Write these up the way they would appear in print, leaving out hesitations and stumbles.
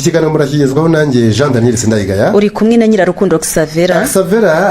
ikiganiro murakigezwaho nanjye Jean Daniel Sindayigaya uri kumwe na Nyirarukundo Xavera.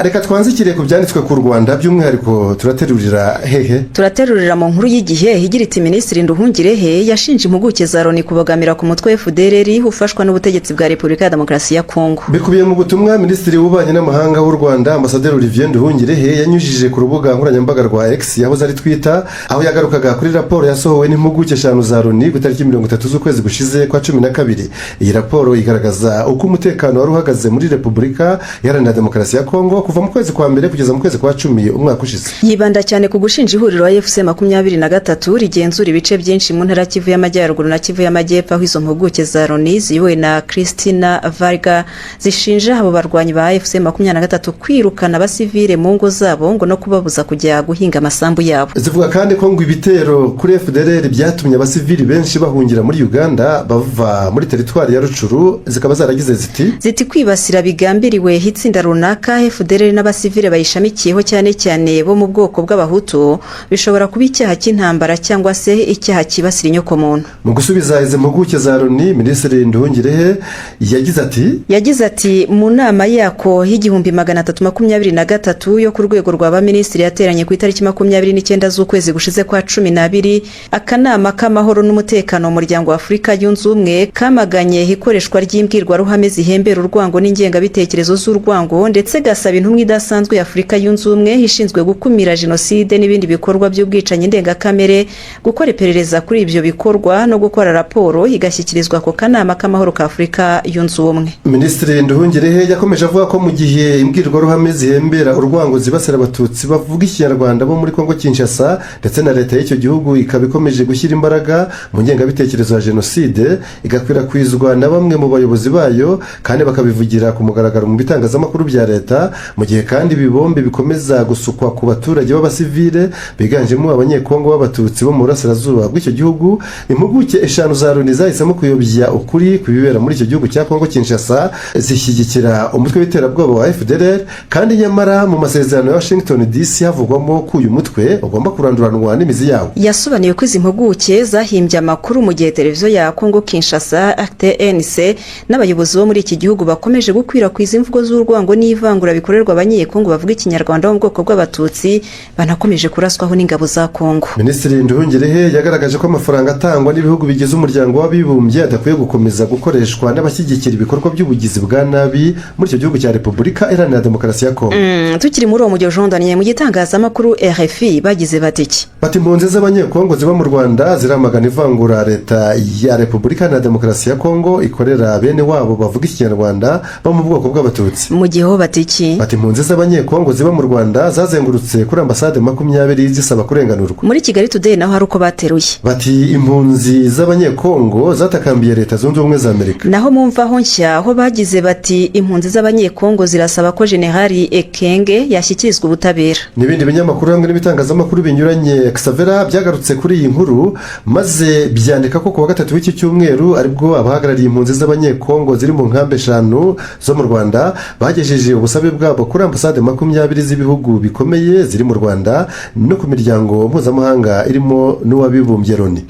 Reka twanzikire ku byanditswe ku Rwanda by'umwihariko turaterurira hehe. Turaterurira mu nkuru y'igihe higira iti Minisitiri Nduhungirehe yashinje impuguke za Loni kubogamira ku mutwe FDLR ufashwa n'ubutegetsi bwa Repubulika ya Demokarasi ya Kongo. Bikubiye mu butumwa Minisitiri w'Ububanyi n'Amahanga w'u Rwanda Ambasaderi Olivier Nduhungirehe yanyujije ku rubuga nkoranyambaga rwa X yahoze ari Twitter, aho yagarukaga kuri raporo yasohowe n'impuguke 5 za Loni ku itariki 30 z'ukwezi gushize kwa 12. Iyi raporo igaragaza uko umutekano wari uhagaze muri Repubulika Iharanira Demokarasi ya Kongo kuva mu kwezi kwa mbere kugeza mu kwezi kwa 10 umwaka ushize. Yibanda cyane ku gushinja ihuriro AFC 23 rigenzura ibice byinshi mu ntara Kivu y'Amajyaruguru na Kivu y'Amajyepfo, aho izo mpuguke za Loni ziyobowe na Christina Varga zishinja abo barwanyi ba AFC 23 kwirukana abasivile mu ngo zabo ngo no kubabuza kujya guhinga amasambu yabo. Zivuga kandi ko ngo ibitero kuri FDLR byatumye abasivili benshi bahungira muri Uganda bava muri teritwari ya Rucuru, zikaba zaragize ziti kwibasira bigambiriwe itsinda runaka FDLR n'abasivile bayishamikiyeho cyane cyane bo mu bwoko bw'abahutu bishobora kuba icyaha cy'intambara cyangwa se icyaha kibasira inyoko muntu. Mu gusubiza izi mpuguke za Loni, Minisitiri Nduhungirehe yagize ati mu nama yako y'igihumbi 323 yo ku rwego rw'abaminisitiri yateranye ku itariki 29 z'ukwezi gushize kwa 12, akanama k'amahoro n'umutekano mu muryango wa Afurika yunze ubumwe kamaganye ikoreshwa ry'imbwirwaruhame zihembera urwango n'ingengabitekerezo z'urwango, ndetse gasaba intumwa idasanzwe ya Afurika yunze ubumwe ishinzwe gukumira jenoside n'ibindi bikorwa by'ubwicanyi ndengakamere gukora iperereza kuri ibyo bikorwa no gukora raporo igashyikirizwa ku kanama k'amahoro ka Afurika yunze ubumwe. Minisitiri Nduhungirehe yakomeje avuga ko mu gihe imbwirwaruhame zihembera urwango zibasira abatutsi bavuga ikinyarwanda bo muri Kongo Kinshasa ndetse na leta y'icyo gihugu ikaba ikomeje gushyira imbaraga mu ngengabitekerezo ya jenoside igakwirakwizwa na bamwe mu bayobozi bayo kandi bakabivugira ku mugaragaro mu bitangazamakuru bya leta, mu gihe kandi ibibombe bikomeza gusukwa ku baturage b'abasivile biganjemo abanyekongo b'abatutsi bo mu burasirazuba bw'icyo gihugu. Impuguke 5 za Loni zahisemo kuyobya ukuri ku bibera muri icyo gihugu cya Kongo Kinshasa, zishyigikira umutwe w'iterabwoba wa FDLR, kandi nyamara mu masezerano ya Washington DC havugwamo ko uyu mutwe ugomba kuranduranwa n'imizi yawo. Yasobanuye ko izi mpuguke zahimbye amakuru mu gihe televiziyo ya Kongo Kinshasa RTNC n'abayobozi bo muri iki gihugu bakomeje gukwirakwiza imvugo z'urwango n'ivangura bikorerwa abanyekongo bavuga ikinyarwanda mu bwoko bw'abatutsi banakomeje kuraswaho n'ingabo za Kongo. Minisitiri Nduhungirehe yagaragaje ko amafaranga atangwa n'ibihugu bigize umuryango w'abibumbye adakwiye gukomeza gukoreshwa n'abashyigikira ibikorwa by'ubugizi bwa nabi muri icyo gihugu cya Repubulika Iharanira Demokarasi ya Kongo. Tukiri muri uwo mujyo Jean Daniel mu gitangazamakuru RFI bagize bati impunzi z'abanyekongo ziba mu Rwanda ziramagana ivangura leta ya Repubulika Iharanira Demokarasi ya Kongo ikorera bene wabo bavuga ikinyarwanda bo mu bwoko bw'abatutsi. Mu gihe ho bati impunzi z'abanyekongo ziba mu Rwanda zazengurutse kuri ambasade 20 zisaba kurenganurwa. Muri Kigali Today naho hari uko bateruye impunzi z'abanyekongo zatakambiye leta zunze ubumwe za Amerika. Naho mumvaho nshya aho bagize bati impunzi z'abanyekongo zirasaba ko Generali Ekenge yashyikirizwa ubutabera. N'ibindi binyamakuru hamwe n'ibitangazamakuru binyuranye Xavera byagarutse kuri iyi nkuru maze byandika ko kuwa gatatu w'iki cyumweru aribwo abahagarariye impunzi z'abanyekongo ziri mu nkambi 5 zo mu Rwanda bagejeje ubusabe bwabo kuri ambasade 20 z'ibihugu bikomeye ziri mu Rwanda no ku miryango mpuzamahanga irimo n'uwabibumbye Loni.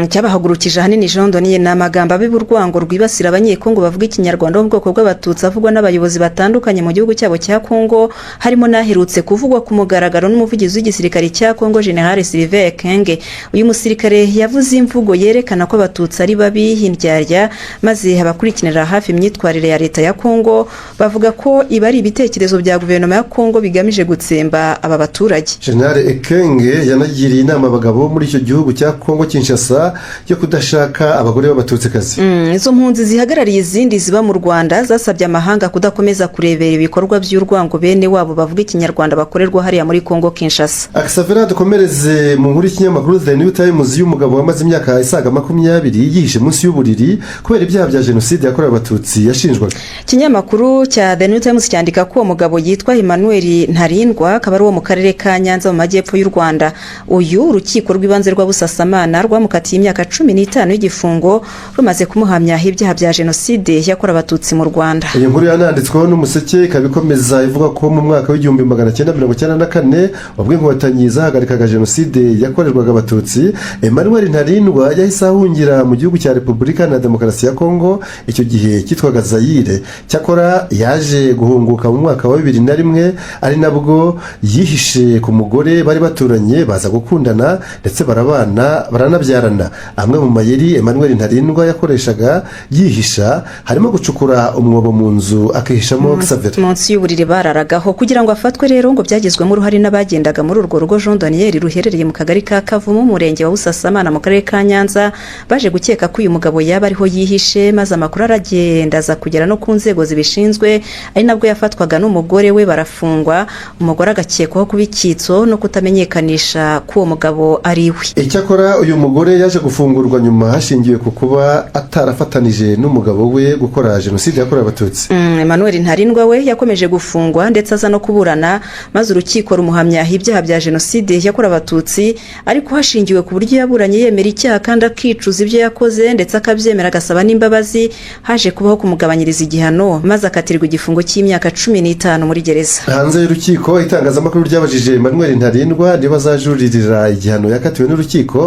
Cyabahagurukije hanini Jean Daniel n'amagambo abiburwango rwibasira abanyekongo bavuga ikinyarwanda mu bwoko bw'abatutsi avugwa n'abayobozi batandukanye mu gihugu cyabo cya Kongo, harimo naherutse kuvugwa ku mugaragaro n'umuvugizi w'igisirikare cya Kongo General Sylvain Ekenge. Uyu musirikare yavuze imvugo yerekana ko abatutsi ari babi hindyarya, maze abakurikinira hafi imyitwarire ya leta ya Kongo bavuga ko iba ari ibitekerezo bya guverinoma ya Kongo bigamije gutsemba aba baturage. General Ekenge yanagiriye inama abagabo muri icyo gihugu cya Kongo Kinshasa yo kudashaka abagore b'abatutsikazi. Izo mpunzi zihagarariye izindi ziba mu Rwanda zasabye amahanga kudakomeza kurebera ibikorwa by'urwango bene wabo bavuga ikinyarwanda bakorerwa hariya muri Kongo Kinshasa. Xavera dukomereze mu nkuru y'ikinyamakuru The New Times y'umugabo wamaze imyaka isaga 20 yihishe munsi y'uburiri kubera ibyaha bya jenoside yakorewe abatutsi yashinjwaga. Ikinyamakuru cya The New Times cyandika ko umugabo yitwa Emmanuel Ntarindwa akaba ari wo mu karere ka Nyanza mu majyepfo y'u Rwanda. Uyu urukiko rw'ibanze rwa Busasamana rwamukatiye imyaka 15 y'igifungo rumaze kumuhamya ibyaha bya jenoside yakorewe abatutsi mu Rwanda. Iyi nkuru yananditsweho n'umuseke ikabikomeza ivuga ko mu mwaka w'igihumbi 1994 ubwo inkotanyi zahagarikaga jenoside yakorerwaga abatutsi, Emmanuel Ntarindwa yahise ahungira mu gihugu cya Repubulika na Demokarasi ya Kongo Kongo icyo gihe cyitwaga Zaire. Cyakora yaje guhunguka mu mwaka wa 2001 ari nabwo yihishe ku mugore bari baturanye, baza gukundana ndetse baranabyarana. Amwe mu mayeri Emmanuel Ntarindwa yakoreshaga yihisha harimo gucukura umwobo mu nzu akihishamo Xavier. Munsi y'uburiri bararagaho kugira ngo afatwe rero ngo byagizwemo uruhare n'abagendaga muri urwo rugo. Jean Daniel ruherereye mu kagari ka Kavumu mu murenge wa Busasamana mu karere ka Nyanza baje gukeka ko uyu mugabo yaba ariho yihishe, maze amakuru aragenda aza kugera no ku nzego zibishinzwe, ari nabwo yafatwaga n'umugore we barafungwa. Umugore agakekwaho kuba icyitso no kutamenyekanisha ko uwo mugabo ari we. Icyakora uyu mugore yaje gufungurwa nyuma hashingiwe ku kuba atarafatanije n'umugabo we gukora jenoside yakorewe Abatutsi. Emmanuel Ntarindwa we yakomeje gufungwa ndetse aza no kuburana, maze urukiko rumuhamya ibyaha bya jenoside yakorewe Abatutsi, ariko hashingiwe ku buryo yaburanye yemera icyaha kandi akicuza ibyo yakoze ndetse akabyemera agasaba n'imbabazi. Haje kubaho kumugabanyiriza igihano maze akatirwa igifungo cy'imyaka 15 muri gereza. Hanze y'urukiko itangazamakuru ryabajije Emmanuel Ntarindwa niba azajuririra igihano yakatiwe n'urukiko.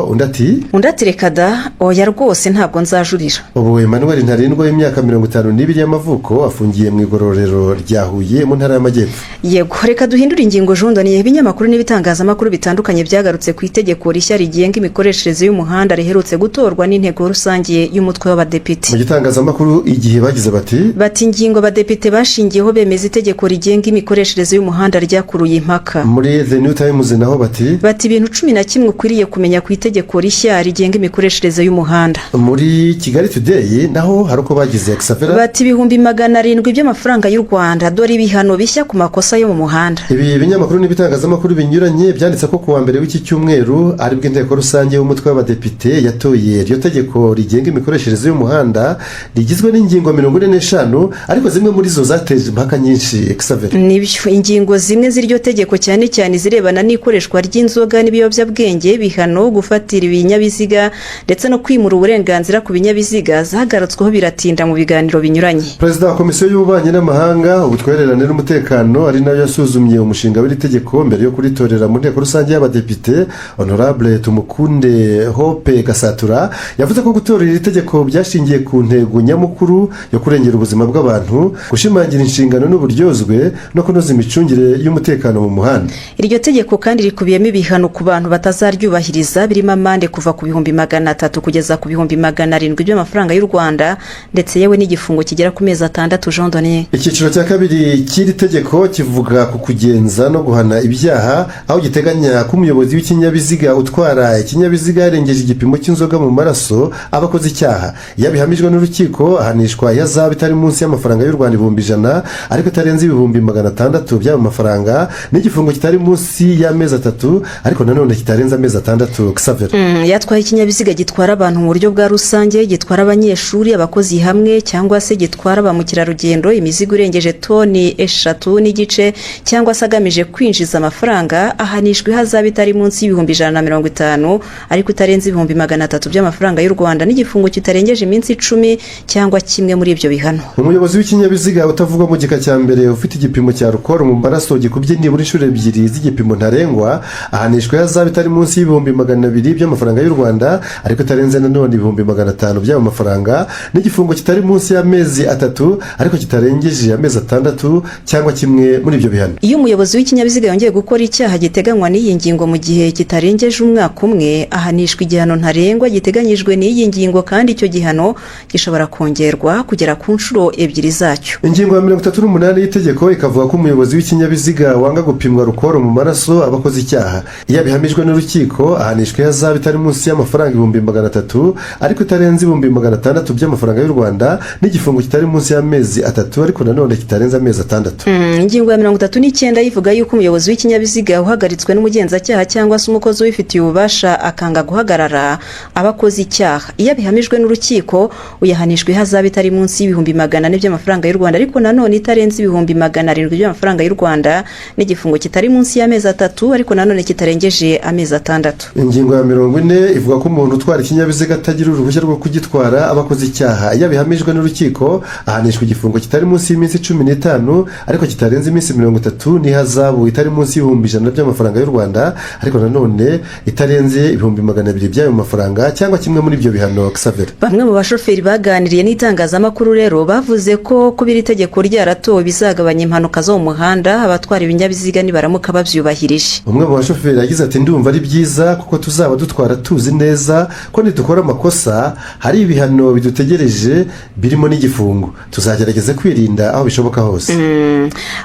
Undi ati reka da, oya rwose ntabwo nzajurira. Ubu Emmanuel Ntarindwa w'imyaka 52 y'amavuko afungiye mu igororero rya Huye mu ntara y'Amajyepfo. Yego, reka duhindure ingingo. Jondoniye ibinyamakuru n'ibitangazamakuru bitandukanye byagarutse ku itegeko rishya rigenga imikoreshereze y'umuhanda riherutse gutorwa n'inteko rusange y'umutwe w'abadepite. Mu gitangazamakuru Igihe bagize bati ingingo abadepite bashingiyeho bemeza itegeko rigenga imikoreshereze y'umuhanda ryakuruye impaka. Muri The New Times naho bati ibintu 11 ukwiriye kumenya ku itegeko rishya rigenga imikoreshereze y'umuhanda. Muri Kigali Today naho haruko bagize Xavier bati ibihumbi 700 by'amafaranga y'u Rwanda dore ibihano bishya ku makosa yo mu muhanda. Ibi binyamakuru n'ibitangazamakuru binyuranye byanditse ko kuwa mbere w'iki cyumweru aribwo inteko rusange y'umutwe w'abadepite yatoye iryo tegeko rigenga imikoreshereze y'umuhanda rigizwe n'ingingo 45, ariko zimwe muri zo zateje impaka nyinshi. Xavier nibyo ingingo zimwe z'iryo tegeko cyane cyane zirebana n'ikoreshwa ry'inzoga n'ibiyobyabwenge, bihano, gufatira ibinyabiziga ndetse no kwimura uburenganzira ku binyabiziga zagarutsweho biratinda mu biganiro binyuranye. Perezida wa Komisiyo y'Ububanyi n'Amahanga, Ubutwererane n'Umutekano ari nayo yasuzumye umushinga w'iri tegeko mbere yo kuritorera mu nteko rusange y'abadepite. Honorable Tumukunde Hope Gasatura yavuze ko gutorera iri tegeko byashingiye ku ntego nyamukuru yo kurengera ubuzima bw'abantu, gushimangira inshingano n'uburyozwe no kunoza imicungire y'umutekano mu muhanda. Iryo tegeko kandi rikubiyemo ibihano ku bantu batazaryubahiriza birimo amande kuva ku 300 kugeza ku 700 by'amafaranga y'u Rwanda ndetse yewe n'igifungo kigera ku mezi 6. Jean Daniel icyiciro cya kabiri cy'iri tegeko kivuga ku kugenza no guhana ibyaha, aho giteganya ko umuyobozi w'ikinyabiziga utwara ikinyabiziga yarengeje igipimo cy'inzoga mu maraso abakoze icyaha yabihamijwe n'urukiko ahanishwa yazaba itari munsi y'amafaranga y'u Rwanda 100, ariko itarenze 600 by'ayo mafaranga, n'igifungo kitari munsi y'amezi 3 ariko nanone kitarenze amezi 6. Xavier yatwaye ikinyabiziga gitwara abantu mu buryo bwa rusange, gitwara abanyeshuri, abakozi hamwe cyangwa se gitwara ba mukerarugendo imizigo irengeje toni 3 n'igice cyangwa se agamije kwinjiza amafaranga, ahanishwa ihazaba itari munsi y'ibihumbi 150 ariko itarenze 300 by'amafaranga y'u Rwanda, n'igifungo kitarengeje iminsi 10 cyangwa kimwe muri ibyo bihano. Umuyobozi w'ikinyabiziga utavugwa mu gika cya mbere ufite igipimo cya alcohol mu maraso gikubye nibura inshuro 2 z'igipimo ntarengwa, ahanishwa yazaba itari munsi y'ibihumbi 200 by'amafaranga y'u Rwanda ariko itarenze nanone ibihumbi 500 by'ayo mafaranga, n'igifungo kitari munsi y'amezi 3 ariko kitarengeje amezi 6 cyangwa kimwe muri ibyo bihano. Iyo umuyobozi w'ikinyabiziga yongeye gukora icyaha giteganywa n'iyi ngingo mu gihe kitarengeje umwaka umwe, ahanishwa igihano ntarengwa giteganyijwe n'iyi ngingo, kandi icyo gihano gishobora kongerwa kugera ku nshuro 2 zacyo. Ingingo ya 38 y'itegeko ikavuga ko umuyobozi w'ikinyabiziga wanga gupimwa alcohol mu maraso abakoze icyaha iyo bihamijwe n'urukiko ahanishwa yazaba itari munsi y'amafaranga 300 ariko itarenze 600 by'amafaranga y'u Rwanda, n'igifungo kitari munsi y'amezi 3 ariko nanone kitarenze amezi 6. Ingingo ya 39 yivuga yuko umuyobozi w'ikinyabiziga uhagaritswe n'umugenzacyaha cyangwa se umukozi ubifitiye ububasha akanga guhagarara abakoze icyaha iyo bihamijwe n'urukiko uyahanishwa ihazaba itari munsi y'ibihumbi 400 by'amafaranga y'u Rwanda ariko nanone itarenze ibihumbi 700 by'amafaranga y'u Rwanda, n'igifungo kitari munsi y'amezi 3 ariko nanone kitarengeje amezi 6. Ingingo ya 40 ivuga ko umuntu utwara ikinyabiziga atagira uruhushya rwo kugitwara abakoze icyaha iyo bihamijwe n'urukiko ahanishwa igifungo kitari munsi y'iminsi 15 ariko kitarenze iminsi 30 n'ihazabu itari munsi y'ibihumbi 100 by'amafaranga y'u Rwanda ariko nanone itarenze ibihumbi 200 by'ayo mafaranga cyangwa kimwe muri ibyo bihano. Xavier bamwe mu bashoferi b'inzobere baganiriye n'itangazamakuru rero bavuze ko kuba iri tegeko ryaratowe bizagabanya impanuka zo mu muhanda abatwara ibinyabiziga nibaramuka babyubahirije. umwe mu bashoferi yagize ati ndumva ari byiza kuko tuzaba dutwara tuzi neza ko nidukora amakosa hari ibihano bidutegereje birimo n'igifungo. tuzagerageza kwirinda aho bishoboka hose.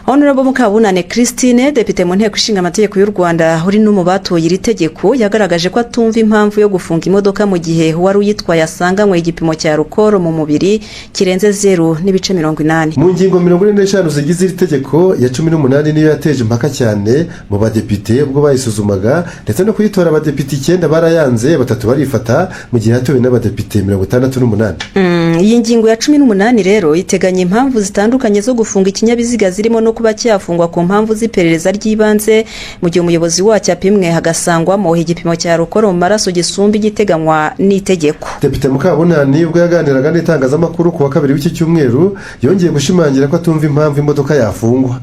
Honorable Mukabunane Christine, depite mu nteko ishinga amategeko y'u Rwanda uri no mu batoye iri tegeko, yagaragaje ko atumva impamvu yo gufunga imodoka mu gihe wari uyitwaye asanganywe igipimo cya alcool mu mubiri kirenze 0.80. mu ngingo 45 zigize iri tegeko ya 18 niyo yateje impaka cyane mu badepite ubwo bayisuzumaga, ndetse no kuyitora abadepite 9 barayanze, 3 barifata mu gihe hatowe n'abadepite 68. Iyi ngingo ya 18 rero iteganya impamvu zitandukanye zo gufunga ikinyabiziga zirimo no kuba cyafungwa ku mpamvu z'iperereza ry'ibanze mu gihe umuyobozi wacyo apimwe hagasangwamo igipimo cya alcool mu maraso gisumba igiteganywa n'itegeko. Depite Mukabunani ubwo yaganiraga n'itangazamakuru ku wa kabiri w'iki cyumweru yongeye gushimangira ko atumva impamvu imodoka yafungwa.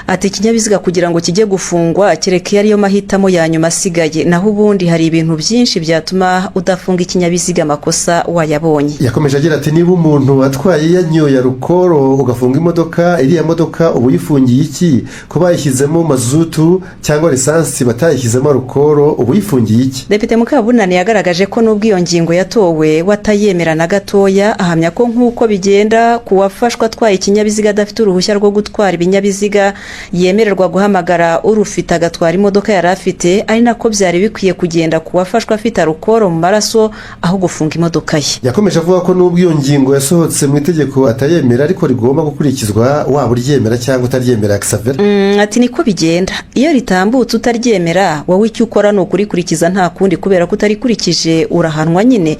Ati ikinyabiziga kugira ngo kijye gufungwa kereka iyo ariyo mahitamo ya nyuma asigaye, naho ubundi hari ibintu byinshi byatuma udafunga ikinyabiziga amakosa wayabonye. Yakomeje agira ati niba umuntu atwaye yanyoye alcool ugafunga imodoka, iriya modoka ubu yifungiye iki? Ko bayishyizemo mazutu cyangwa lisansi batayishyizemo alcool ubu yifungiye iki? Depite Mukabunani yagaragaje ko n'ubwo iyo ngingo yatowe watayemera na gatoya, ahamya ko nk'uko bigenda ku wafashwa atwaye ikinyabiziga adafite uruhushya rwo gutwara ibinyabiziga yemererwa guhamagara urufite agatwara imodoka yari afite, ari nako byari bikwiye kugenda ku wafashwa afite alcool mu maraso aho gufunga imodoka ye. Yakomeje avuga ko n'ubwo iyo ngingo yasohotse mu itegeko atayemera ariko rigomba gukurikizwa waba uryemera cyangwa utaryemera. Ati niko bigenda, iyo ritambutse utaryemera wowe icyo ukora ni ukurikurikiza nta kundi, kubera ko utarikurikije urahanwa nyine.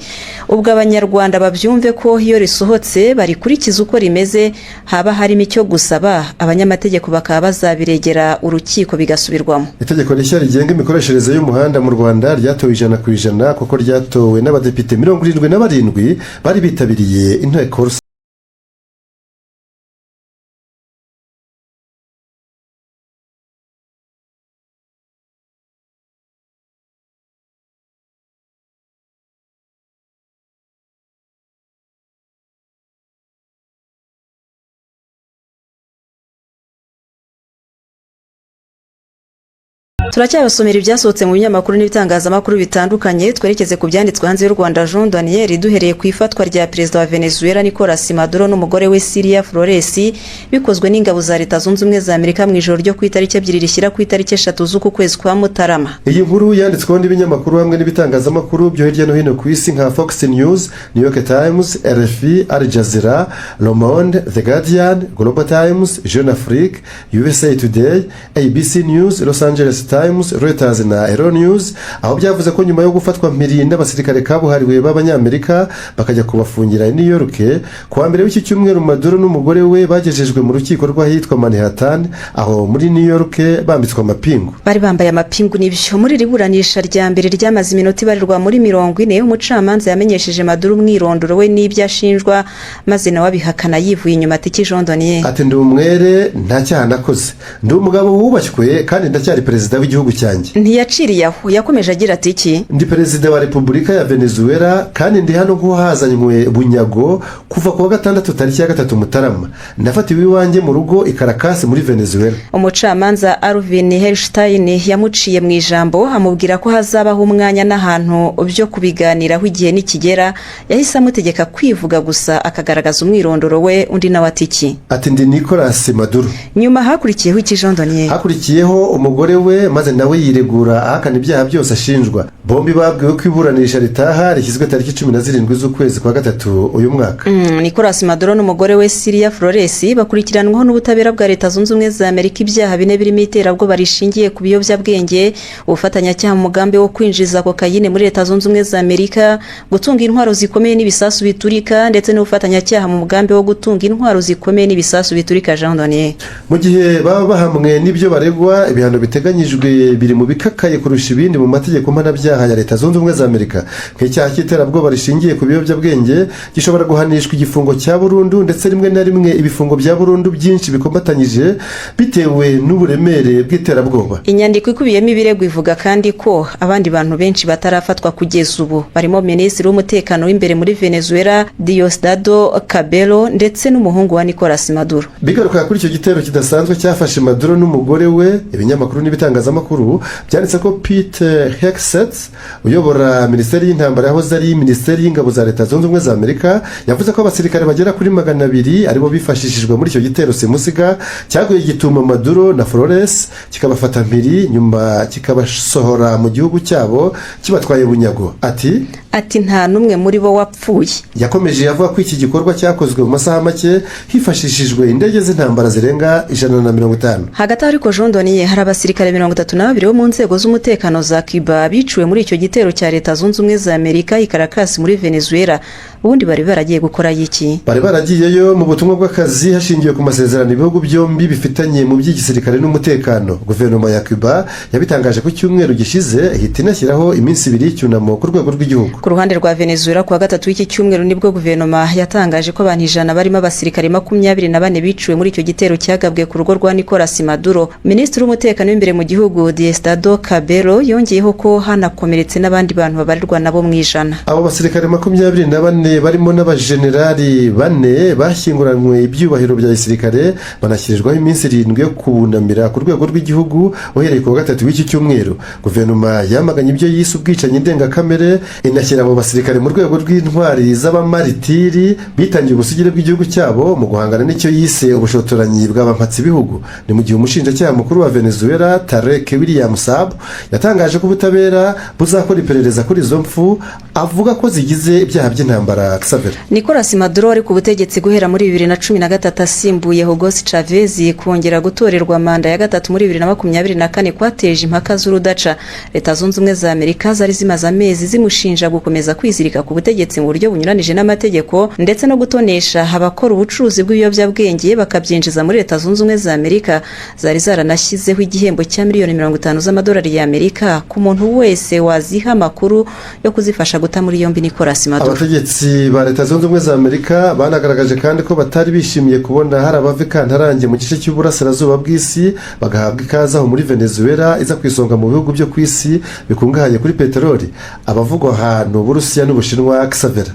Ubwo abanyarwanda babyumve ko iyo risohotse barikurikiza uko rimeze, haba harimo icyo gusaba abanyamategeko bakaba bazabiregera urukiko bigasubirwamo. Itegeko rishya rigenga imikoreshereze y'umuhanda mu Rwanda ryatowe 100% kuko ryatowe n'abadepite 77 bari bitabiriye inteko rusange. Turacyabasomera ibyasohotse mu binyamakuru n'ibitangazamakuru bitandukanye. Twerekeze ku byanditswe hanze y'u Rwanda. Jean Daniel duhereye ku ifatwa rya perezida wa Venezuela Nicolas Maduro n'umugore we Syria Flores bikozwe n'ingabo za Leta Zunze Ubumwe za Amerika mu ijoro ryo ku itariki 2 rishyira ku itariki 3 z'uku kwezi kwa Mutarama. Iyi nkuru yanditsweho n'ibinyamakuru hamwe n'ibitangazamakuru byo hirya no hino ku isi nka Fox News, New York Times, RFI, Al Jazeera, Le Monde, The Guardian, Global Times, Jeune Afrique, USA Today, ABC News, Los Angeles Times, Reuters na Euronews, aho byavuze ko nyuma yo gufatwa mpiri n'abasirikare kabuhariwe b'abanyamerika bakajya kubafungira i New York kuwa mbere w'iki cyumweru, Maduro n'umugore we bagejejwe mu rukiko rw'ahitwa Manhattan aho muri New York bambitswe amapingu. Bari bambaye amapingu n'ibyo. Muri riburanisha rya mbere ryamaze iminota ibarirwa muri 40, umucamanza yamenyesheje Maduro umwirondoro we n'ibyo ashinjwa, maze nawe abihakana yivuye inyuma. Ati Jean Daniel ati ndi umwere nta cyaha nakoze, ndi umugabo wubashywe kandi ndacyari perezida w'igihugu cyanjye. Ntiyaciriye aho, yakomeje agira ati iki? Ndi perezida wa Repubulika ya Venezuela kandi ndi hano nk'uhazanywe bunyago kuva ku wa 6 tariki ya 3 Mutarama. Ndafatiwe iwanjye mu rugo i Caracas muri Venezuela. Umucamanza Alvin Herstein yamuciye mu ijambo amubwira ko hazabaho umwanya n'ahantu byo kubiganiraho igihe nikigera. Yahise amutegeka kwivuga gusa akagaragaza umwirondoro we. Undi nawe ati iki? Ati ndi Nicolas Maduro. Nyuma hakurikiyeho iki Jean Daniel? Hakurikiyeho umugore we maze nawe yiregura ahakana ibyaha byose ashinjwa. Bombi babwiwe ko iburanisha ritaha rishyizwe tariki 17 z'ukwezi kwa 3 uyu mwaka. Nicolas Maduro n'umugore we Syria Flores bakurikiranwaho n'ubutabera bwa Leta Zunze Ubumwe za Amerika ibyaha bine birimo iterabwoba rishingiye ku biyobyabwenge, ubufatanyacyaha mu mugambi wo kwinjiza kokayine muri Leta Zunze Ubumwe za Amerika, gutunga intwaro zikomeye n'ibisasu biturika, ndetse n'ubufatanyacyaha mu mugambi wo gutunga intwaro zikomeye n'ibisasu biturika. Jean Daniel mu gihe baba bahamwe n'ibyo baregwa, ibihano biteganyijwe byashinjwe biri mu bikakaye kurusha ibindi mu mategeko mpanabyaha ya Leta Zunze Ubumwe za Amerika. Nk'icyaha cy'iterabwoba rishingiye ku biyobyabwenge gishobora guhanishwa igifungo cya burundu ndetse rimwe na rimwe ibifungo bya burundu byinshi bikomatanyije bitewe n'uburemere bw'iterabwoba. Inyandiko ikubiyemo ibirego ivuga kandi ko abandi bantu benshi batarafatwa kugeza ubu barimo Minisitiri w'umutekano w'imbere muri Venezuela Diosdado Cabello ndetse n'umuhungu wa Nicolas Maduro. Bigaruka kuri icyo gitero kidasanzwe cyafashe Maduro n'umugore we, ibinyamakuru n'ibitangazamakuru byanditse ko Pete Hegseth uyobora Minisiteri y'Intambara yahoze ari Minisiteri y'Ingabo za Leta Zunze Ubumwe za Amerika yavuze ko abasirikare bagera kuri 200 aribo bifashishijwe muri icyo gitero simusiga cyaguye gituma Maduro na Flores kikabafata mpiri nyuma kikabasohora mu gihugu cyabo kibatwaye bunyago. Ati nta numwe muri bo wapfuye. Yakomeje avuga ko iki gikorwa cyakozwe mu masaha make hifashishijwe indege z'intambara zirenga 150. Hagati ariko Jean Donier hari abasirikare 32 bo mu nzego z'umutekano za Cuba biciwe muri icyo gitero cya Leta Zunze Ubumwe za Amerika i Caracas muri Venezuela. Ubundi bari baragiye gukora iki? Bari baragiyeyo mu butumwa bw'akazi hashingiwe ku masezerano ibihugu byombi bifitanye mu by'igisirikare n'umutekano. Guverinoma ya Cuba yabitangaje ku cyumweru gishize ihita inashyiraho iminsi 2 cyunamo ku rwego rw'igihugu. Ku ruhande rwa Venezuela ku wa gatatu w'iki cyumweru nibwo guverinoma yatangaje ko abantu 100 barimo abasirikare 24 biciwe muri icyo gitero cyagabwe ku rugo rwa Nicolas Maduro. Minisitiri w'umutekano w'imbere mu gihugu Diosdado Cabello yongeyeho ko hanakomeretse n'abandi bantu babarirwa nabo mu 100. Abo basirikare 24 barimo n'abajenerali 4 bashyinguranywe ibyubahiro bya gisirikare banashyirirwaho iminsi 7 yo kubunamira ku rwego rw'igihugu uhereye ku wa gatatu w'iki cyumweru. Guverinoma yamaganye ibyo yise ubwicanyi ndengakamere inashyira abo basirikare mu rwego rw'intwari z'abamaritiri bitangiye ubusugire bw'igihugu cyabo mu guhangana n'icyo yise ubushotoranyi bw'abampatsi bihugu. Ni mu gihe umushinjacyaha mukuru wa Venezuela Tarek William Saab yatangaje ko ubutabera buzakora iperereza kuri izo mfu avuga ko zigize ibyaha by'intambara. Nicolas Maduro ari ku butegetsi guhera muri 2013 asimbuye Hugo Chavez kongera gutorerwa manda ya gatatu muri 2024 kwateje impaka z'urudaca. Leta Zunze Ubumwe za Amerika zari zimaze amezi zimushinja gukomeza kwizirika ku butegetsi mu buryo bunyuranije n'amategeko ndetse no gutonesha abakora ubucuruzi bw'ibiyobyabwenge bakabyinjiza muri Leta Zunze Ubumwe za Amerika. Zari zaranashyizeho igihembo cya miliyoni 50 z'amadolari ya Amerika ku muntu wese waziha amakuru yo kuzifasha guta muri yombi Nicolas Maduro. Abategetsi ba Leta Zunze Ubumwe za Amerika banagaragaje kandi ko batari bishimiye kubona hari abavikantarange mu gice cy'uburasirazuba bw'isi bagahabwa ikaze aho muri Venezuela iza kwisonga mu bihugu byo ku isi bikungahaye kuri peteroli. Abavugwa ahantu Burusiya n'Ubushinwa Xavera.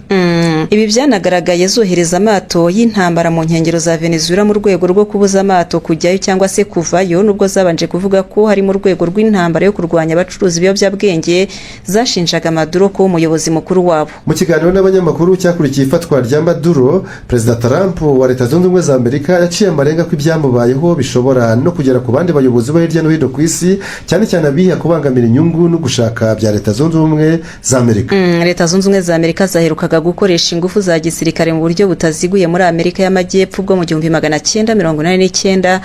Ibi byanagaragaye zohereza amato y'intambara mu nkengero za Venezuela mu rwego rwo kubuza amato kujyayo cyangwa se kuvayo, nubwo zabanje kuvuga ko hari mu rwego rw'intambara yo kurwanya abacuruzi ibiyobyabwenge zashinjaga Maduro ko umuyobozi mukuru wabo. Mu kiganiro n'abanyamakuru cyakurikiye ifatwa rya Maduro, Perezida Trump wa Leta Zunze Ubumwe za Amerika yaciye amarenga ko ibyamubayeho bishobora no kugera ku bandi bayobozi bo hirya no hino ku isi, cyane cyane abiha kubangamira inyungu no gushaka bya Leta Zunze Ubumwe za Amerika. Leta Zunze Ubumwe za Amerika zaherukaga gukoresha ingufu za gisirikare mu buryo butaziguye muri Amerika y'Amajyepfo bwo mu 1989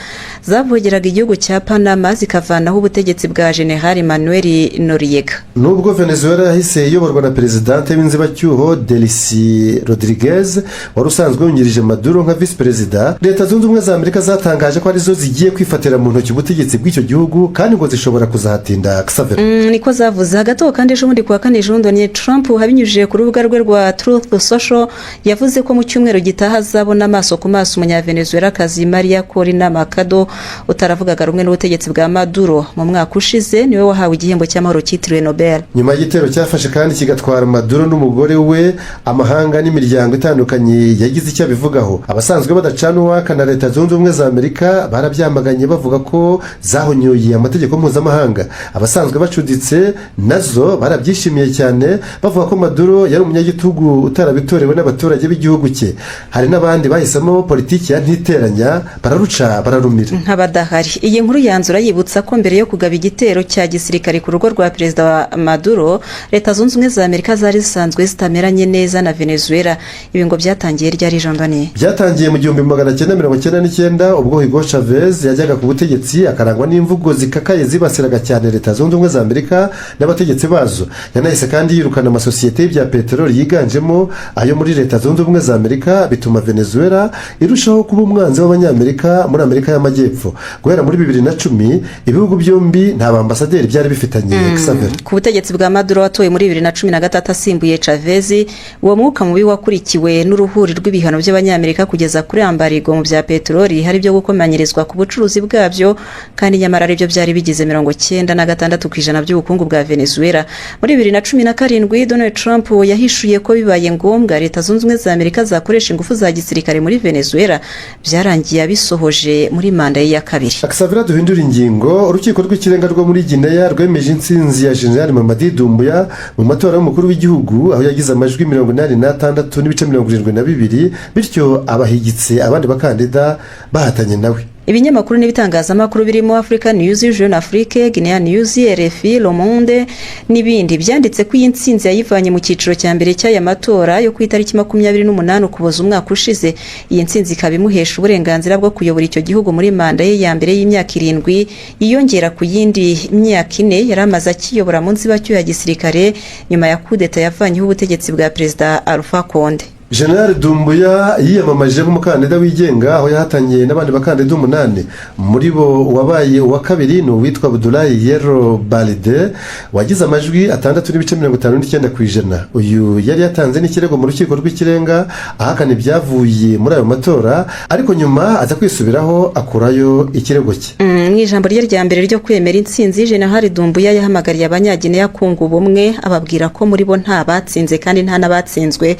zavugiraga igihugu cya Panama zikavanaho ubutegetsi bwa General Manuel Noriega. Nubwo Venezuela yahise iyoborwa na Presidente w'inzibacyuho Delcy Rodriguez wari usanzwe yungirije Maduro nka Vice Perezida, Leta Zunze Ubumwe za Amerika zatangaje ko arizo zigiye kwifatira mu ntoki ubutegetsi bw'icyo gihugu kandi ngo zishobora kuzahatinda Xavier. Niko zavuze hagati kandi ejo bundi kuwa kane Donald Trump habinyujije ku rubuga rwe rwa Truth Social yavuze ko mu cyumweru gitaha azabona amaso ku maso umunyavenezuela kazi Maria Corina Machado utaravugaga rumwe n'ubutegetsi bwa Maduro. Mu mwaka ushize niwe wahawe igihembo cy'amahoro cyitiriwe Nobel. Nyuma y'igitero cyafashe kandi kigatwara Maduro n'umugore we, amahanga n'imiryango itandukanye yagize icyo bivugaho. Abasanzwe badacana uwaka na Leta Zunze Ubumwe za Amerika barabyamaganye bavuga ko zahonyoye amategeko mpuzamahanga. Abasanzwe bacuditse nazo barabyishimiye cyane bavuga ko Maduro yari umunyagitugu utarabitorewe n'abaturage b'igihugu cye. Hari n'abandi bahisemo politiki ya ntiteranya bararuca bararumira nk'abadahari. Iyi nkuru yanzura yibutsa ko mbere yo kugaba igitero cya gisirikare ku rugo rwa Perezida wa Maduro, Leta Zunze Ubumwe za Amerika zari zisanzwe zitameranye neza Ubwongereza na Venezuela. Ibi ngo byatangiye ryari Jondoni? Byatangiye mu 1999 ubwo Hugo Chavez yajyaga ku butegetsi akarangwa n'imvugo zikakaye zibasiraga cyane Leta Zunze Ubumwe za Amerika n'abategetsi bazo. Yanahise kandi yirukana amasosiyete y'ibya peteroli yiganjemo ayo muri Leta Zunze Ubumwe za Amerika, bituma Venezuela irushaho kuba umwanzi w'abanyamerika muri Amerika y'Amajyepfo. Guhera muri 2010 ibihugu byombi nta bambasaderi byari bifitanye. Ku butegetsi bwa Maduro watoye muri 2013 asimbuye Chavez, uwo mwuka mubi wakurikiwe n'uruhuri rw'ibihano by'abanyamerika kugeza kuri ambarigo mu bya peteroli hari byo gukomanyirizwa ku bucuruzi bwabyo, kandi nyamara aribyo byari bigize 96% by'ubukungu bwa Venezuela. Muri 2017 Donald Trump yahishuye ko bibaye ngombwa Leta Zunze Ubumwe za Amerika zakoresha ingufu za gisirikare muri Venezuela, byarangiye abisohoje muri manda ye ya kabiri. Akisavira duhindura ingingo. Urukiko rw'ikirenga rwo muri Guinea rwemeje intsinzi ya General Mamadi Doumbouya mu matora y'umukuru w'igihugu, aho yagize amajwi 86.72, bityo abahigitse abandi bakandida bahatanye nawe. Ibinyamakuru n'ibitangazamakuru birimo Africa News, Jeune Afrique, Guinea News, RFI, Le Monde n'ibindi byanditse ko iyi ntsinzi yayivanye mu cyiciro cya mbere cy'aya matora yo ku itariki 28 Ukuboza umwaka ushize. Iyi ntsinzi ikaba imuhesha uburenganzira bwo kuyobora icyo gihugu muri manda ye ya mbere y'imyaka 7 yiyongera ku yindi myaka 4 yari amaze akiyobora mu nzibacyuho ya gisirikare nyuma ya kudeta yavanyeho ubutegetsi bwa Perezida Alpha Conde. General Doumbouya yiyamamaje nk'umukandida wigenga, aho yahatanye n'abandi bakandida 8. Muri bo wabaye uwa kabiri ni uwitwa Abdoulaye Yero Balde wagize amajwi 6.59%. Uyu yari yatanze n'ikirego mu rukiko rw'ikirenga ahakana ibyavuye muri ayo matora, ariko nyuma aza kwisubiraho akurayo ikirego cye. Mu ijambo rye rya mbere ryo kwemera intsinzi, General Doumbouya yahamagariye abanyagineya kunga ubumwe, ababwira ko muri bo nta batsinze kandi nta n'abatsinzwe.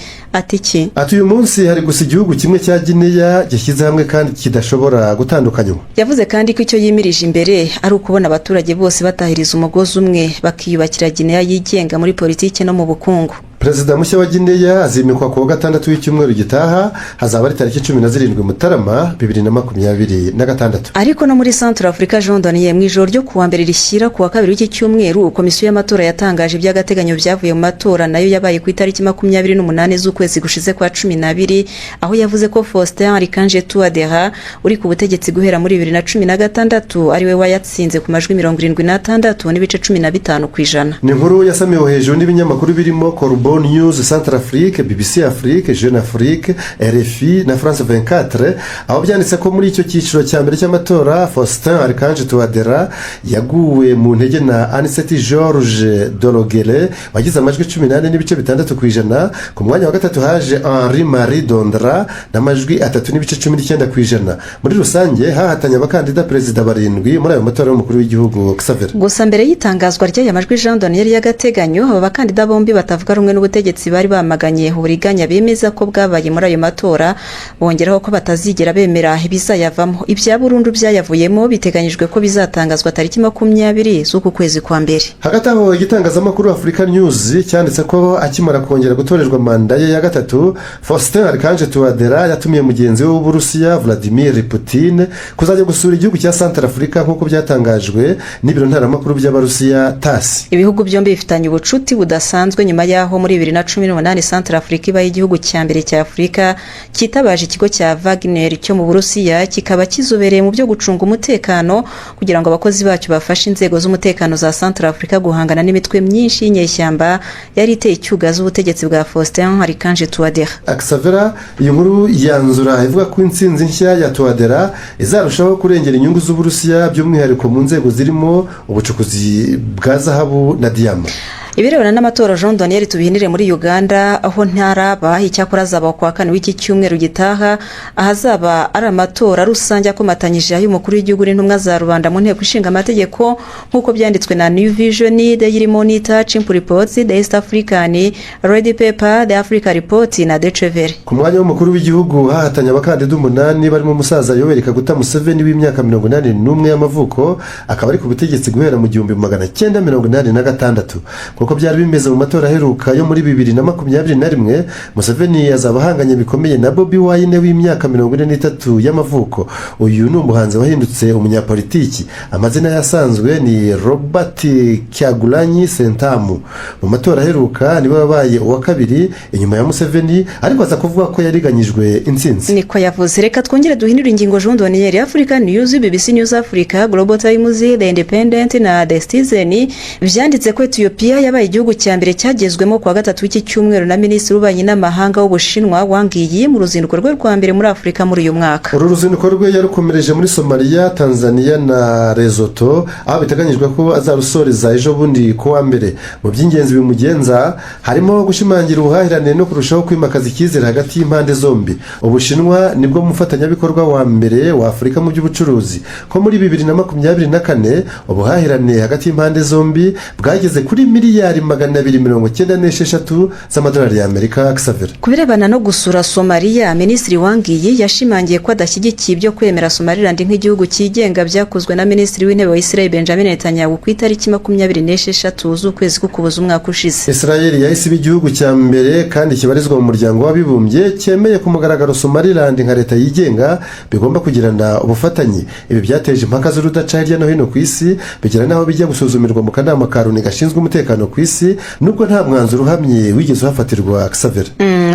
Ati uyu munsi hari gusa igihugu kimwe cya Guinea gishyize hamwe kandi kidashobora gutandukanywa. Yavuze kandi ko icyo yimirije imbere ari ukubona abaturage bose batahiriza umugozi umwe bakiyubakira Guinea yigenga muri politiki no mu bukungu. Perezida mushya wa Guinea azimikwa ku wa gatandatu w'icyumweru gitaha, hazaba ari tariki 17 Mutarama 2026. Ariko no muri Central Africa Jondoni mu ijoro ryo kuwa mbere rishyira ku wa kabiri w'iki cyumweru, komisiyo y'amatora yatangaje iby'agateganyo byavuye mu matora nayo yabaye ku itariki 28 z'ukwezi gushize kwa 12, aho yavuze ko Faustin Archange Touadéra uri ku butegetsi guhera muri 2016 ariwe wayatsinze ku majwi 76.15%. Ni inkuru yasamiwe hejuru n'ibinyamakuru birimo Corbeau News, Central Afrique, BBC Afrique, Jeune Afrique, RFI na France 24, aho byanditse ko muri icyo cyiciro cya mbere cy'amatora Faustin Archange Touadéra yaguwe mu ntege na Anicet George Dorogele wagize amajwi 18.6%. Ku mwanya wa gatatu haje Henri Marie Dondra n'amajwi 3.19%. Muri rusange hahatanye abakandida perezida 7 muri ayo matora y'umukuru w'igihugu. Gusa mbere y'itangazwa ry'aya majwi Jean Daniel y'agateganyo, aba bakandida bombi batavuga rumwe n'ubutegetsi bari bamaganye uburiganya bemeza ko bwabaye muri ayo matora, bongeraho ko batazigera bemera ibizayavamo. Ibya burundu byayavuyemo biteganyijwe ko bizatangazwa tariki 20 z'uku kwezi kwa mbere. Hagati aho igitangazamakuru Africa News cyanditse ko akimara kongera gutorerwa manda ye ya gatatu, Faustin Archange Touadéra yatumiye mugenzi we w'Uburusiya Vladimir Putin kuzajya gusura igihugu cya Central Africa nk'uko byatangajwe n'ibiro ntaramakuru by'Abarusiya TASS. Ibihugu byombi bifitanye ubucuti budasanzwe nyuma yaho muri 2018 Central Africa ibaye igihugu cya mbere cya Afrika kitabaje ikigo cya Wagner cyo mu Burusiya, kikaba kizobereye mu byo gucunga umutekano kugira ngo abakozi bacyo bafashe inzego z'umutekano za Central Africa guhangana n'imitwe myinshi y'inyeshyamba yari iteye icyuga z'ubutegetsi bwa Faustin Archange Touadéra. Akisavira iyi nkuru yanzura ivuga ko intsinzi nshya ya Touadéra izarushaho kurengera inyungu z'Uburusiya, by'umwihariko mu nzego zirimo ubucukuzi bwa zahabu na diyama. Ibirebana n'amatora Jean Daniel tubihinire muri Uganda, aho ntaraba icyakora azaba kwa kane w'iki cyumweru gitaha, ahazaba ari amatora rusange akomatanyije y'umukuru w'igihugu n'intumwa za rubanda mu nteko ishinga amategeko nk'uko byanditswe na New Vision, Daily Monitor, Chimpu Reports, The East African, Red Paper, The Africa Report na Deutsche Welle. Ku mwanya w'umukuru w'igihugu hahatanye abakandida 8 barimo umusaza Yoweri Kaguta Museveni w'imyaka 81 y'amavuko, akaba ari ku butegetsi guhera mu 1986. nk'uko byari bimeze mu matora aheruka yo muri 2021, Museveni azaba ahanganye bikomeye na Bobi Wine w'imyaka 43 y'amavuko. Uyu ni umuhanzi wahindutse umunyapolitiki. Amazina yasanzwe ni Robert Kyagulanyi Sentamu. Mu matora aheruka niwe wabaye uwa kabiri inyuma ya Museveni, ariko aza kuvuga ko yariganyijwe intsinzi. Niko yavuze. Reka twongere duhindura ingingo jondoniyeri. African News, BBC News Africa, Global Times, The Independent na The Citizen byanditse ko Ethiopia yabaye igihugu cya mbere cyagezwemo kwa gatatu w'iki cyumweru na Minisitiri w'Ububanyi n'Amahanga w'Ubushinwa Wang Yi mu ruzinduko rwe rwa mbere muri Afurika muri uyu mwaka. Uru ruzinduko rwe yarukomereje muri Somalia, Tanzania na Lesotho, aho biteganyijwe ko azarusoreza ejo bundi ku wa mbere. Mu by'ingenzi bimugenza harimo gushimangira ubuhahirane no kurushaho kwimakaza icyizere hagati y'impande zombi. Ubushinwa nibwo mufatanyabikorwa wa mbere wa Afurika mu by'ubucuruzi, ko muri 2024 ubuhahirane hagati y'impande zombi bwageze kuri miliyari 296 z'amadolari y'Amerika. Xavier, kubirebana no gusura Somalia, Minisitiri Wang Yi yashimangiye ko adashyigikiye ibyo kwemera Somaliland nk'igihugu cyigenga byakozwe na Minisitiri w'Intebe wa Israel Benjamin Netanyahu ku itariki 26 z'ukwezi k'Ukuboza umwaka ushize. Israel yahise iba igihugu cya mbere kandi kibarizwa mu muryango w'abibumbye cyemeye ku mugaragaro Somaliland nka leta yigenga bigomba kugirana ubufatanye. Ibi byateje impaka z'urudaca hirya no hino ku isi, bigera naho bijya gusuzumirwa mu kanama ka Loni gashinzwe umutekano ku isi, nubwo nta mwanzuro uhamye wigeze uhafatirwa. Xavier,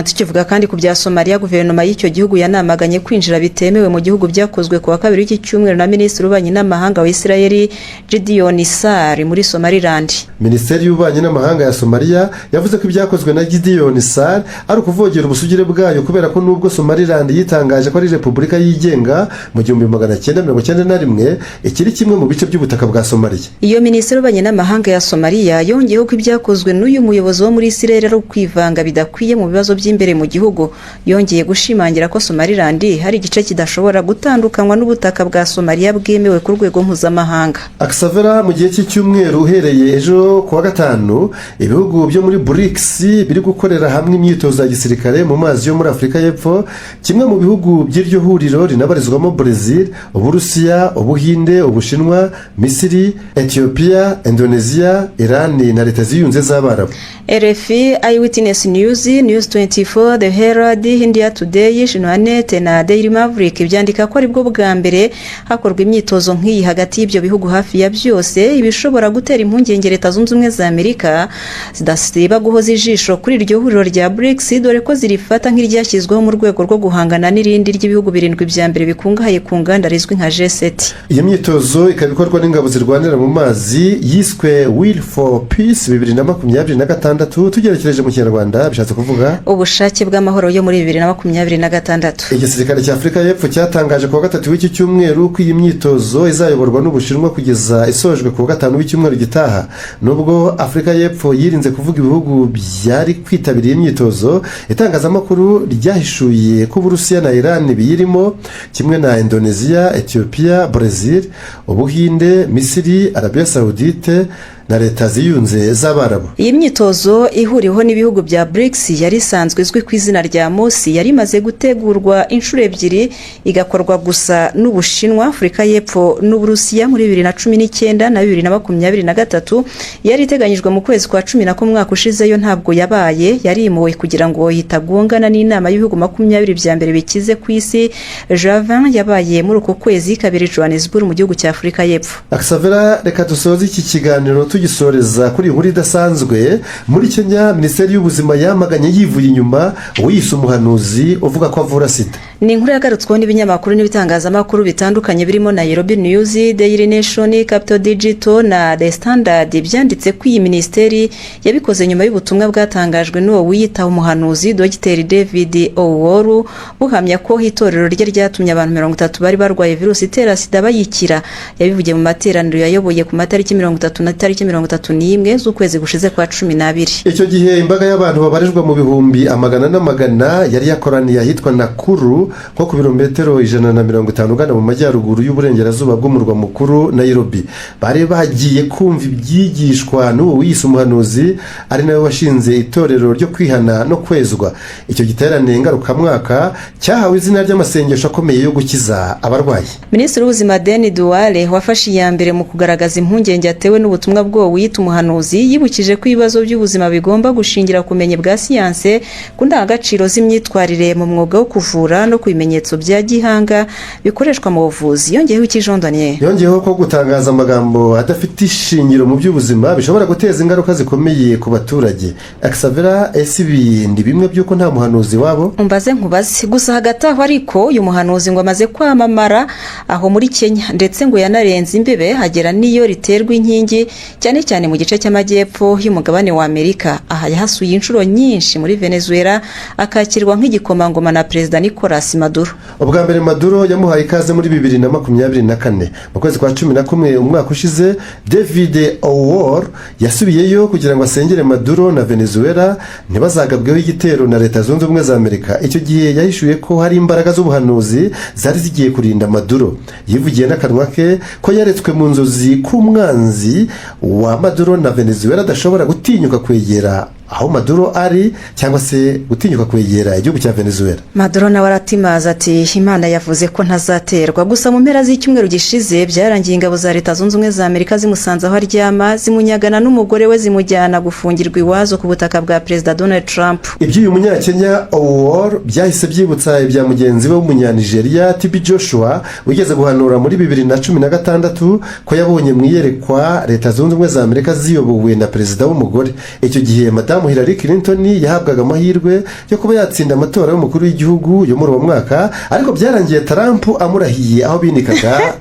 tukivuga kandi ku bya Somalia, guverinoma y'icyo gihugu yanamaganye kwinjira bitemewe mu gihugu byakozwe ku wa kabiri w'iki cyumweru na Minisitiri w'Ububanyi n'Amahanga wa Israel Gideon Sar muri Somaliland. Minisiteri y'Ububanyi n'Amahanga ya Somalia yavuze ko ibyakozwe na Gideon Sar ari ukuvogera ubusugire bwayo, kubera ko nubwo Somaliland yitangaje ko ari repubulika yigenga mu 1991, ikiri kimwe mu bice by'ubutaka bwa Somalia. Iyo Minisiteri y'Ububanyi n'Amahanga ya Somalia yongeyeho ko ibyakozwe n'uyu muyobozi wo muri Israel ari ukwivanga bidakwiye mu bibazo by'imbere mu gihugu. Yongeye gushimangira ko Somaliland hari igice kidashobora gutandukanywa n'ubutaka bwa Somalia bwemewe ku rwego mpuzamahanga. Aksavera, mu gihe cy'icyumweru uhereye ejo kuwa gatanu, ibihugu byo muri BRICS biri gukorera hamwe imyitozo ya gisirikare mu mazi yo muri Afurika y'Epfo. Kimwe mu bihugu by'iryo huriro rinabarizwamo Brazil, Uburusiya, Ubuhinde, Ubushinwa, Misiri, Ethiopia, Indonesia, Iran na Leta Ziyunze z'Abarabu. RFI, Eyewitness News, News 24, The Herald, India Today, Shinoanet na Daily Maverick byandika ko ari bwo bwa mbere hakorwa imyitozo nk'iyi hagati y'ibyo bihugu hafi ya byose, ibishobora gutera impungenge Leta Zunze Ubumwe za Amerika zidasiba guhoza ijisho kuri iryo huriro rya BRICS, dore ko zirifata nk'iryashyizweho mu rwego rwo guhangana n'irindi ry'ibihugu birindwi bya mbere bikungahaye ku nganda rizwi nka G7. Iyo myitozo ikaba ikorwa n'ingabo zirwanira mu mazi yiswe Will for Peace 2026, tugerekereje mu Kinyarwanda bishatse kuvuga ubushake bw'amahoro yo muri 2026. Igisirikare cya Afurika y'Epfo cyatangaje ku wa gatatu w'iki cyumweru ko iyi myitozo izayoborwa n'Ubushinwa kugeza isojwe ku wa gatanu w'icyumweru gitaha. Nubwo Afurika y'Epfo yirinze kuvuga ibihugu byari kwitabiriye imyitozo, itangazamakuru ryahishuye ko Uburusiya na Iran biyirimo, kimwe na Indonesia, Ethiopia, Brazil, Ubuhinde, Misiri, Arabia Saudite na Leta Ziyunze z'Abarabu. Iyi myitozo ihuriweho n'ibihugu bya BRICS yari isanzwe izwi ku izina rya MOSI, yari imaze gutegurwa inshuro ebyiri, igakorwa gusa n'Ubushinwa, Afurika y'Epfo n'Uburusiya muri 2019 na 2023. Yari iteganyijwe mu kwezi kwa 10 ko mwaka ushize, yo ntabwo yabaye, yari imuwe kugira ngo hitagongana n'inama y'ibihugu 20 bya mbere bikize ku isi G20 yabaye muri uko kwezi kabiri Johannesburg mu gihugu cya Afurika y'Epfo. Aksavera, reka dusoze iki kiganiro tugisoreza kuri inkuru idasanzwe. Muri Kenya, Minisiteri y'Ubuzima yamaganye yivuye inyuma wiyise umuhanuzi uvuga ko avura sida. Ni inkuru yagarutsweho n'ibinyamakuru n'ibitangazamakuru bitandukanye birimo Nairobi News, Daily Nation, Capital Digital na The Standard. Byanditse ko iyi minisiteri yabikoze nyuma y'ubutumwa bwatangajwe n'uwo wiyita umuhanuzi Dr. David Oworu, buhamya ko itorero rye ryatumye abantu 30 bari barwaye virusi itera sida bayikira. Yabivugiye mu materaniro yayoboye ku matariki 30 na tariki 31 z'ukwezi gushize kwa 12. Icyo gihe imbaga y'abantu babarijwe mu bihumbi amagana n'amagana yari yakoraniye ahitwa Nakuru gatatu nko ku birometero 150 ugana mu majyaruguru y'uburengerazuba bw'umurwa mukuru Nairobi. Bari bagiye kumva ibyigishwa n'uwo wiyise umuhanuzi ari nawe washinze itorero ryo kwihana no kwezwa. Icyo giterane ngarukamwaka cyahawe izina ry'amasengesho akomeye yo gukiza abarwayi. Minisitiri w'ubuzima Deni Duale wafashe iya mbere mu kugaragaza impungenge yatewe n'ubutumwa bwo wiyita umuhanuzi yibukije ko ibibazo by'ubuzima bigomba gushingira ku bumenyi bwa siyanse, ku ndangagaciro z'imyitwarire mu mwuga wo kuvura no ku bimenyetso bya gihanga bikoreshwa mu buvuzi. Yongeyeho ko gutangaza amagambo adafite ishingiro mu by'ubuzima bishobora guteza ingaruka zikomeye ku baturage. Xavera ibindi bimwe by'uko nta muhanuzi wabo umbaze nkubaze. Gusa hagati aho ariko uyu muhanuzi ngo amaze kwamamara aho muri Kenya, ndetse ngo yanarenze imbebe hagera niyo riterwa inkingi, cyane cyane mu gice cy'amajyepfo y'umugabane wa Amerika. Aha yahasuye inshuro nyinshi muri Venezuela, akakirwa nk'igikomangoma na Perezida Nicolas Maduro. Ubwa mbere Maduro yamuhaye ikaze muri 2024. Mu kwezi kwa 11 umwaka ushize, David Owor yasubiyeyo kugira ngo asengere Maduro na Venezuela ntibazagabweho igitero na Leta Zunze Ubumwe za Amerika. Icyo gihe yahishuye ko hari imbaraga z'ubuhanuzi zari zigiye kurinda Maduro. Yivugiye n'akanwa ke ko yaretswe mu nzozi k'umwanzi wa Maduro na Venezuela adashobora gutinyuka kwegera aho Maduro ari, cyangwa se gutinyuka kwegera igihugu cya Venezuela. Maduro nawe aratimaza ati Imana yavuze ko ntazaterwa. Gusa mu mpera z'icyumweru gishize byarangiye ingabo za Leta Zunze Ubumwe za Amerika zimusanze aho aryama, zimunyagana n'umugore we, zimujyana gufungirwa iwazo ku butaka bwa Perezida Donald Trump. Iby'uyu munyakenya Owor byahise byibutsa ibya mugenzi we w'umunyanigeria TB Joshua wigeze guhanura muri 2016 ko yabonye mu iyerekwa Leta Zunze Ubumwe za Amerika ziyobowe na perezida w'umugore. Icyo gihe Madamu Hillary Clinton yahabwaga amahirwe yo kuba yatsinda amatora y'umukuru w'igihugu yo muri uwo mwaka, ariko byarangiye Trump amurahiye aho binikaga.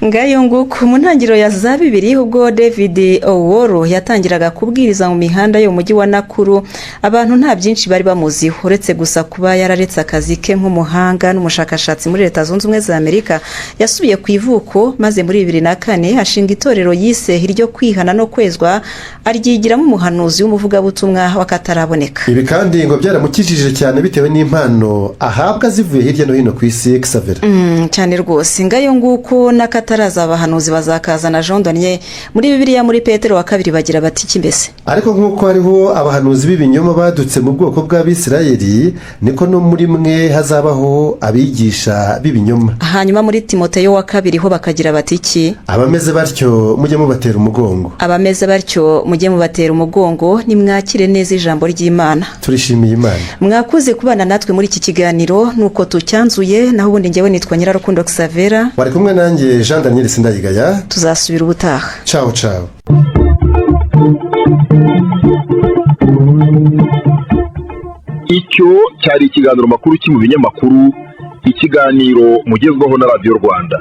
Ngayo nguko mu ntangiriro ya za 2000 ubwo David Oworo yatangiraga kubwiriza mu mihanda yo mujyi wa Nakuru, abantu nta byinshi bari bamuziho uretse gusa kuba yararetse akazi ke nk'umuhanga n'umushakashatsi muri Leta Zunze Ubumwe za Amerika. Yasubiye ku ivuko maze muri 2004 ashinga itorero yise iryo kwihana no kwezwa, aryigiramo umuhanuzi w'umuvugabutumwa wakataraboneka. Ibi kandi ngo byaramukijije cyane bitewe n'impano ahabwa zivuye hirya no hino ku isi. Xavera cyane rwose. Ngayo nguko nakataraza abahanuzi bazakazana Jean Daniel muri Bibiliya muri Petero wa 2 bagira bati kimbese. Ariko nk'uko hariho abahanuzi b'ibinyoma badutse mu bwoko bw'Abisirayeli, niko no muri mwe hazabaho abigisha b'ibinyoma. Hanyuma muri Timoteyo wa 2 ho bakagira bati iki? Abameze batyo mujye mubatera umugongo. Abameze batyo mujye mubatera umugongo, nimwakire neza ijambo ry'Imana. Turishimiye Imana. Mwakuze kubana natwe muri iki kiganiro, nuko tucyanzuye, naho ubundi njyewe nitwa Nyirarukundo Xavera. Wari kumwe nanjye Jean Daniel Sindayigaya. Tuzasubira ubutaha. Ciao ciao. Icyo cyari ikiganiro makuru mu binyamakuru, ikiganiro mugezweho na Radio Rwanda.